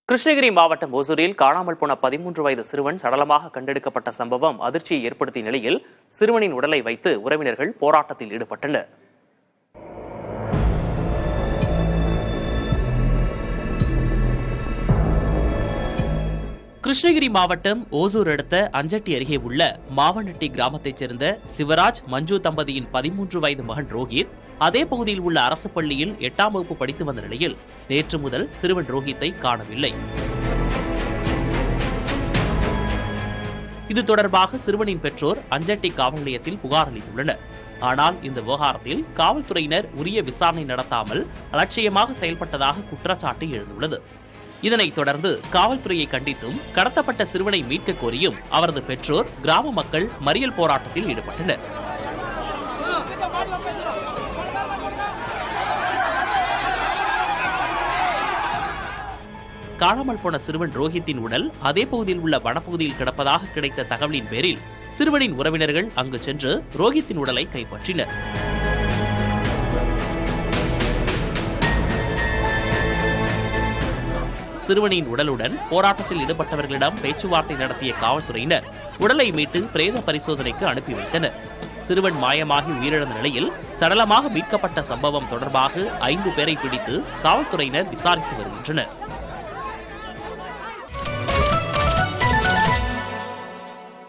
கிருஷ்ணகிரி மாவட்டம் ஓசூரில் காணாமல் போன 13 வயது சிறுவன் சடலமாக கண்டெடுக்கப்பட்ட சம்பவம் அதிர்ச்சியை ஏற்படுத்திய நிலையில் சிறுவனின் உடலை வைத்து உறவினர்கள் போராட்டத்தில் ஈடுபட்டனர். கிருஷ்ணகிரி மாவட்டம் ஓசூர் அடுத்த அஞ்சட்டி அருகே உள்ள மாவனட்டி கிராமத்தைச் சேர்ந்த சிவராஜ் மஞ்சு தம்பதியின் 13 வயது மகன் ரோஹித் அதே பகுதியில் உள்ள அரசு பள்ளியில் 8ஆம் வகுப்பு படித்து வந்த நிலையில் நேற்று முதல் சிறுவன் ரோஹித்தை காணவில்லை. இது தொடர்பாக சிறுவனின் பெற்றோர் அஞ்சட்டி காவல் நிலையத்தில் புகார் அளித்துள்ளனர். ஆனால் இந்த விவகாரத்தில் காவல்துறையினர் உரிய விசாரணை நடத்தாமல் அலட்சியமாக செயல்பட்டதாக குற்றச்சாட்டு எழுந்துள்ளது. இதனைத் தொடர்ந்து காவல்துறையை கண்டித்தும் கடத்தப்பட்ட சிறுவனை மீட்க கோரியும் அவரது பெற்றோர் கிராம மக்கள் மறியல் போராட்டத்தில் ஈடுபட்டனர். காணாமல் போன சிறுவன் ரோஹித்தின் உடல் அதே பகுதியில் உள்ள வனப்பகுதியில் கிடப்பதாக கிடைத்த தகவலின் பேரில் சிறுவனின் உறவினர்கள் அங்கு சென்று ரோஹித்தின் உடலை கைப்பற்றினர். சிறுவனின் உடலுடன் போராட்டத்தில் ஈடுபட்டவர்களிடம் பேச்சுவார்த்தை நடத்திய காவல்துறையினர் உடலை மீட்டு பிரேத பரிசோதனைக்கு அனுப்பி வைத்தனர். சிறுவன் மாயமாகி உயிரிழந்த நிலையில் சடலமாக மீட்கப்பட்ட சம்பவம் தொடர்பாக 5 பேரை பிடித்து காவல்துறையினர் விசாரித்து வருகின்றனர்.